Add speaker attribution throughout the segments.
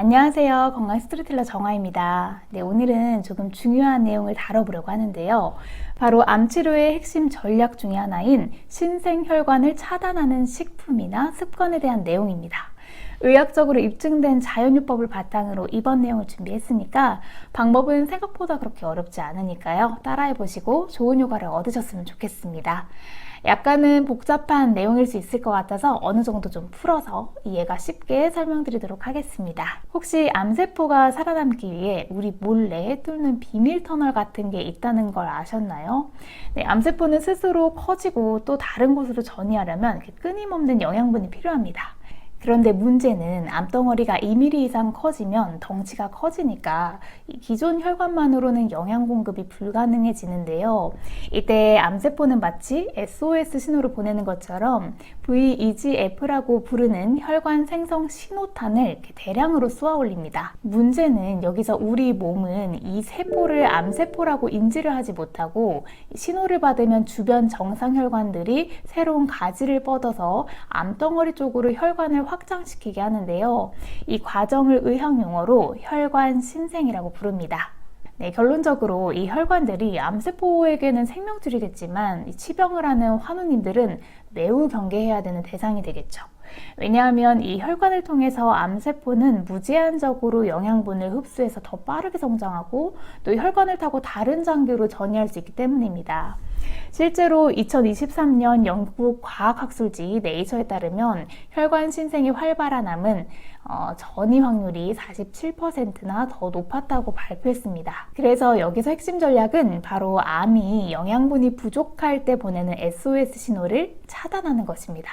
Speaker 1: 안녕하세요. 건강 스토리텔러 정아입니다. 네, 오늘은 조금 중요한 내용을 다뤄보려고 하는데요. 바로 암 치료의 핵심 전략 중에 하나인 신생혈관을 차단하는 식품이나 습관에 대한 내용입니다. 의학적으로 입증된 자연요법을 바탕으로 이번 내용을 준비했으니까 방법은 생각보다 그렇게 어렵지 않으니까요. 따라해보시고 좋은 효과를 얻으셨으면 좋겠습니다. 약간은 복잡한 내용일 수 있을 것 같아서 어느 정도 좀 풀어서 이해가 쉽게 설명드리도록 하겠습니다. 혹시 암세포가 살아남기 위해 우리 몰래 뚫는 비밀 터널 같은 게 있다는 걸 아셨나요? 네, 암세포는 스스로 커지고 또 다른 곳으로 전이하려면 끊임없는 영양분이 필요합니다. 그런데 문제는 암덩어리가 2mm 이상 커지면 덩치가 커지니까 기존 혈관만으로는 영양 공급이 불가능해지는데요. 이때 암세포는 마치 SOS 신호를 보내는 것처럼 VEGF라고 부르는 혈관 생성 신호탄을 대량으로 쏘아 올립니다. 문제는 여기서 우리 몸은 이 세포를 암세포라고 인지를 하지 못하고 신호를 받으면 주변 정상 혈관들이 새로운 가지를 뻗어서 암덩어리 쪽으로 혈관을 확장시키게 하는데요. 이 과정을 의학 용어로 혈관 신생이라고 부릅니다. 네, 결론적으로 이 혈관들이 암세포에게는 생명줄이겠지만 치병을 하는 환우님들은 매우 경계해야 되는 대상이 되겠죠. 왜냐하면 이 혈관을 통해서 암세포는 무제한적으로 영양분을 흡수해서 더 빠르게 성장하고 또 혈관을 타고 다른 장기로 전이할 수 있기 때문입니다. 실제로 2023년 영국 과학학술지 네이처에 따르면 혈관 신생이 활발한 암은 전이 확률이 47%나 더 높았다고 발표했습니다. 그래서 여기서 핵심 전략은 바로 암이 영양분이 부족할 때 보내는 SOS 신호를 차단하는 것입니다.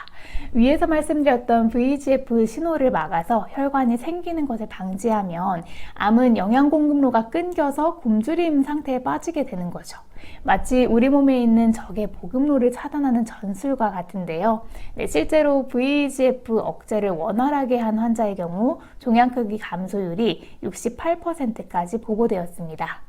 Speaker 1: 위에서 말씀드렸던 VEGF 신호를 막아서 혈관이 생기는 것을 방지하면 암은 영양 공급로가 끊겨서 굶주림 상태에 빠지게 되는 거죠. 마치 우리 몸에 있는 적의 보급로를 차단하는 전술과 같은데요. 네, 실제로 VEGF 억제를 원활하게 한 환자의 경우 종양 크기 감소율이 68%까지 보고되었습니다.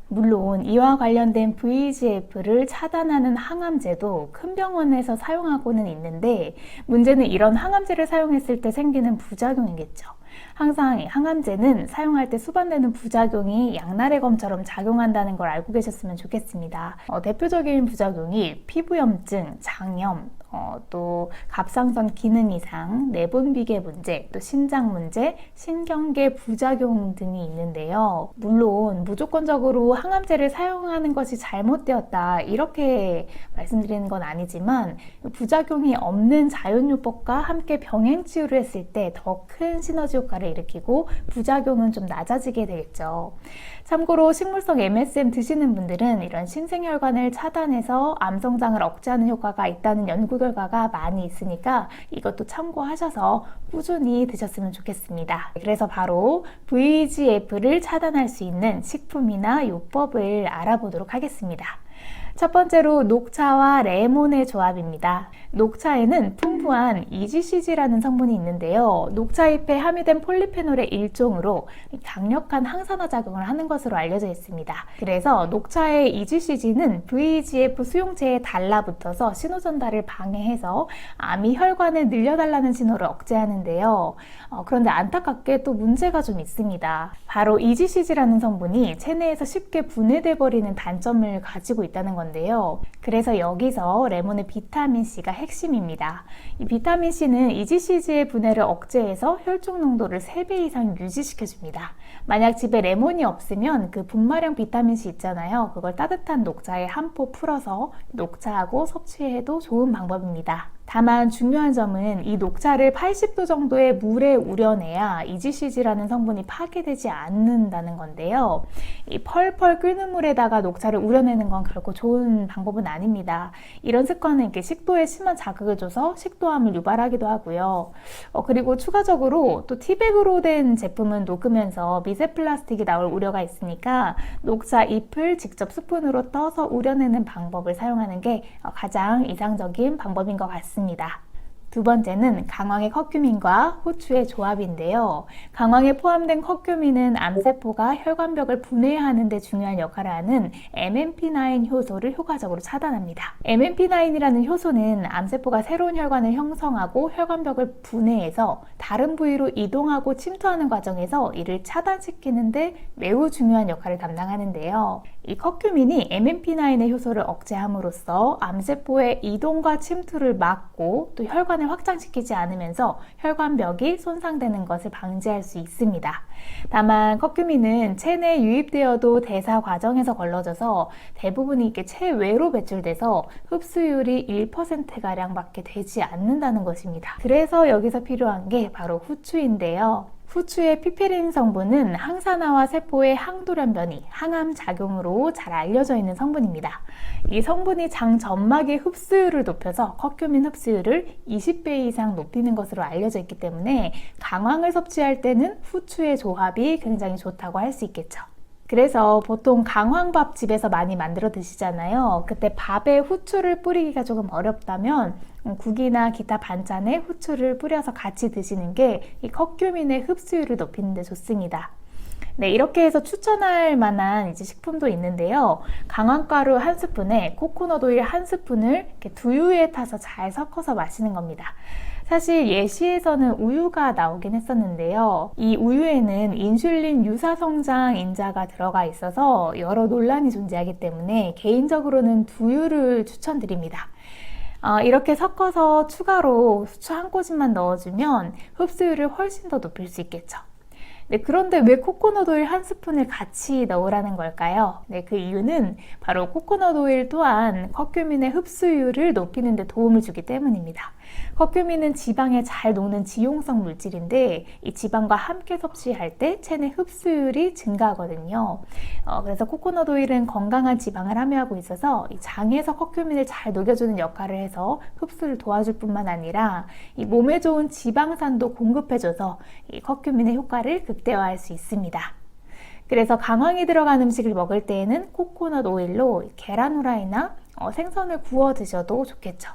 Speaker 1: 물론 이와 관련된 VEGF를 차단하는 항암제도 큰 병원에서 사용하고는 있는데 문제는 이런 항암제를 사용했을 때 생기는 부작용이겠죠. 항상 항암제는 사용할 때 수반되는 부작용이 양날의 검처럼 작용한다는 걸 알고 계셨으면 좋겠습니다. 대표적인 부작용이 피부염증, 장염, 또 갑상선 기능 이상, 내분비계 문제, 또 신장 문제, 신경계 부작용 등이 있는데요. 물론 무조건적으로 항암제를 사용하는 것이 잘못되었다 이렇게 말씀드리는 건 아니지만 부작용이 없는 자연요법과 함께 병행 치유를 했을 때 더 큰 시너지 효과를 일으키고 부작용은 좀 낮아지게 되겠죠. 참고로 식물성 MSM 드시는 분들은 이런 신생혈관을 차단해서 암 성장을 억제하는 효과가 있다는 연구 결과가 많이 있으니까 이것도 참고하셔서 꾸준히 드셨으면 좋겠습니다. 그래서 바로 VEGF를 차단할 수 있는 식품이나 요법을 알아보도록 하겠습니다. 첫 번째로 녹차와 레몬의 조합입니다. 녹차에는 풍부한 EGCG라는 성분이 있는데요. 녹차잎에 함유된 폴리페놀의 일종으로 강력한 항산화 작용을 하는 것으로 알려져 있습니다. 그래서 녹차의 EGCG는 VEGF 수용체에 달라붙어서 신호 전달을 방해해서 암이 혈관을 늘려달라는 신호를 억제하는데요. 그런데 안타깝게 또 문제가 좀 있습니다. 바로 EGCG라는 성분이 체내에서 쉽게 분해돼 버리는 단점을 가지고 있다는 건데요. 그래서 여기서 레몬의 비타민C가 핵심입니다. 이 비타민C는 EGCG의 분해를 억제해서 혈중 농도를 3배 이상 유지시켜줍니다. 만약 집에 레몬이 없으면 그 분말형 비타민C 있잖아요. 그걸 따뜻한 녹차에 한 포 풀어서 녹차하고 섭취해도 좋은 방법입니다. 다만 중요한 점은 이 녹차를 80도 정도의 물에 우려내야 EGCG라는 성분이 파괴되지 않는다는 건데요. 이 펄펄 끓는 물에다가 녹차를 우려내는 건 결코 좋은 방법은 아닙니다. 이런 습관은 이렇게 식도에 심한 자극을 줘서 식도암을 유발하기도 하고요. 그리고 추가적으로 또 티백으로 된 제품은 녹으면서 미세 플라스틱이 나올 우려가 있으니까 녹차 잎을 직접 스푼으로 떠서 우려내는 방법을 사용하는 게 가장 이상적인 방법인 것 같습니다. 두 번째는 강황의 커큐민과 후추의 조합인데요. 강황에 포함된 커큐민은 암세포가 혈관벽을 분해하는 데 중요한 역할을 하는 MMP9 효소를 효과적으로 차단합니다. MMP9이라는 효소는 암세포가 새로운 혈관을 형성하고 혈관벽을 분해해서 다른 부위로 이동하고 침투하는 과정에서 이를 차단시키는데 매우 중요한 역할을 담당하는데요. 이 커큐민이 MMP9의 효소를 억제함으로써 암세포의 이동과 침투를 막고 또 혈관을 확장시키지 않으면서 혈관벽이 손상되는 것을 방지할 수 있습니다. 다만 커큐민은 체내에 유입되어도 대사 과정에서 걸러져서 대부분이 이렇게 체외로 배출돼서 흡수율이 1%가량밖에 되지 않는다는 것입니다. 그래서 여기서 필요한 게 바로 후추인데요. 후추의 피페린 성분은 항산화와 세포의 항돌연 변이, 항암 작용으로 잘 알려져 있는 성분입니다. 이 성분이 장 점막의 흡수율을 높여서 커큐민 흡수율을 20배 이상 높이는 것으로 알려져 있기 때문에 강황을 섭취할 때는 후추의 조합이 굉장히 좋다고 할 수 있겠죠. 그래서 보통 강황밥 집에서 많이 만들어 드시잖아요. 그때 밥에 후추를 뿌리기가 조금 어렵다면 국이나 기타 반찬에 후추를 뿌려서 같이 드시는 게 이 커큐민의 흡수율을 높이는 데 좋습니다. 네, 이렇게 해서 추천할 만한 이제 식품도 있는데요. 강황가루 1스푼에 코코넛 오일 1스푼을 이렇게 두유에 타서 잘 섞어서 마시는 겁니다. 사실 예시에서는 우유가 나오긴 했었는데요. 이 우유에는 인슐린 유사성장 인자가 들어가 있어서 여러 논란이 존재하기 때문에 개인적으로는 두유를 추천드립니다. 이렇게 섞어서 추가로 후추 한 꼬집만 넣어주면 흡수율을 훨씬 더 높일 수 있겠죠. 네, 그런데 왜 코코넛 오일 1스푼을 같이 넣으라는 걸까요? 네, 그 이유는 바로 코코넛 오일 또한 커큐민의 흡수율을 높이는 데 도움을 주기 때문입니다. 커큐민은 지방에 잘 녹는 지용성 물질인데 이 지방과 함께 섭취할 때 체내 흡수율이 증가하거든요. 그래서 코코넛 오일은 건강한 지방을 함유하고 있어서 이 장에서 커큐민을 잘 녹여주는 역할을 해서 흡수를 도와줄 뿐만 아니라 이 몸에 좋은 지방산도 공급해줘서 이 커큐민의 효과를 극대화할 수 있습니다. 그래서 강황이 들어간 음식을 먹을 때에는 코코넛 오일로 계란 후라이나 생선을 구워 드셔도 좋겠죠.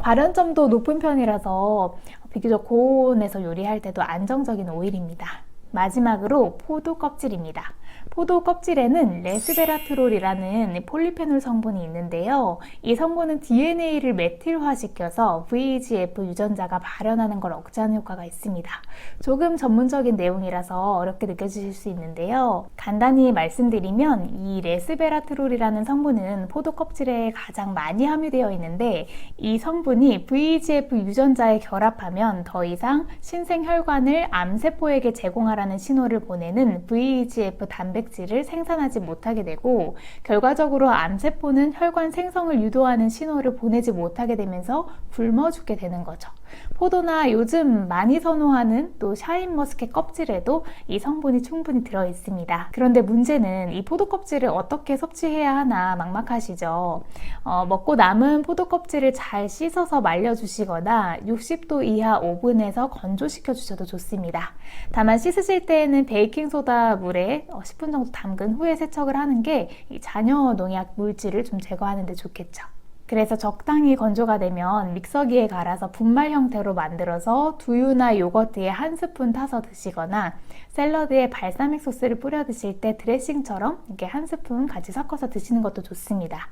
Speaker 1: 발연점도 높은 편이라서 비교적 고온에서 요리할 때도 안정적인 오일입니다. 마지막으로 포도 껍질입니다. 포도 껍질에는 레스베라트롤이라는 폴리페놀 성분이 있는데요. 이 성분은 DNA를 메틸화시켜서 VEGF 유전자가 발현하는 걸 억제하는 효과가 있습니다. 조금 전문적인 내용이라서 어렵게 느껴지실 수 있는데요. 간단히 말씀드리면 이 레스베라트롤이라는 성분은 포도 껍질에 가장 많이 함유되어 있는데 이 성분이 VEGF 유전자에 결합하면 더 이상 신생혈관을 암세포에게 제공하라는 신호를 보내는 VEGF 단백질을 생산하지 못하게 되고 결과적으로 암세포는 혈관 생성을 유도하는 신호를 보내지 못하게 되면서 굶어 죽게 되는 거죠. 포도나 요즘 많이 선호하는 또 샤인머스켓 껍질에도 이 성분이 충분히 들어 있습니다. 그런데 문제는 이 포도 껍질을 어떻게 섭취해야 하나 막막하시죠. 먹고 남은 포도 껍질을 잘 씻어서 말려주시거나 60도 이하 오븐에서 건조시켜 주셔도 좋습니다. 다만 씻으실 때에는 베이킹소다 물에 10분 정도 담근 후에 세척을 하는 게 이 잔여 농약 물질을 좀 제거하는 데 좋겠죠. 그래서 적당히 건조가 되면 믹서기에 갈아서 분말 형태로 만들어서 두유나 요거트에 1스푼 타서 드시거나 샐러드에 발사믹 소스를 뿌려 드실 때 드레싱처럼 이렇게 1스푼 같이 섞어서 드시는 것도 좋습니다.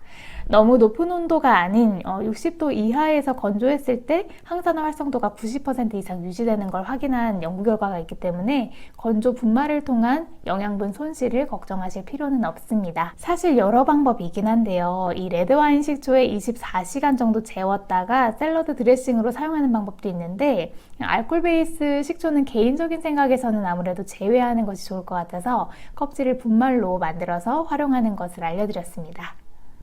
Speaker 1: 너무 높은 온도가 아닌 60도 이하에서 건조했을 때 항산화 활성도가 90% 이상 유지되는 걸 확인한 연구 결과가 있기 때문에 건조 분말을 통한 영양분 손실을 걱정하실 필요는 없습니다. 사실 여러 방법이긴 한데요. 이 레드와인 식초에 24시간 정도 재웠다가 샐러드 드레싱으로 사용하는 방법도 있는데 알코올 베이스 식초는 개인적인 생각에서는 아무래도 제외하는 것이 좋을 것 같아서 껍질을 분말로 만들어서 활용하는 것을 알려드렸습니다.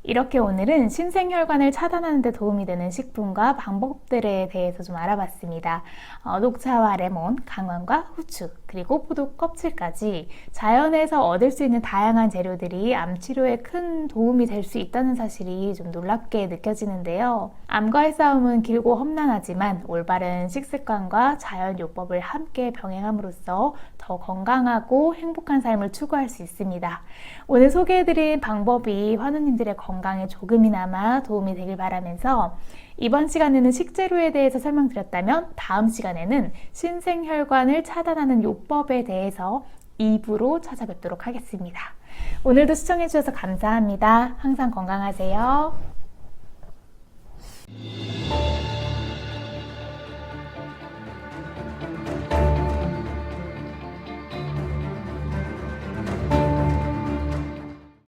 Speaker 1: 이렇게 오늘은 신생혈관을 차단하는 데 도움이 되는 식품과 방법들에 대해서 좀 알아봤습니다. 녹차와 레몬, 강황과 후추, 그리고 포도 껍질까지 자연에서 얻을 수 있는 다양한 재료들이 암 치료에 큰 도움이 될 수 있다는 사실이 좀 놀랍게 느껴지는데요. 암과의 싸움은 길고 험난하지만 올바른 식습관과 자연요법을 함께 병행함으로써 더 건강하고 행복한 삶을 추구할 수 있습니다. 오늘 소개해드린 방법이 환우님들의 건강에 조금이나마 도움이 되길 바라면서 이번 시간에는 식재료에 대해서 설명드렸다면 다음 시간에는 신생혈관을 차단하는 요법에 대해서 2부로 찾아뵙도록 하겠습니다. 오늘도 시청해주셔서 감사합니다. 항상 건강하세요.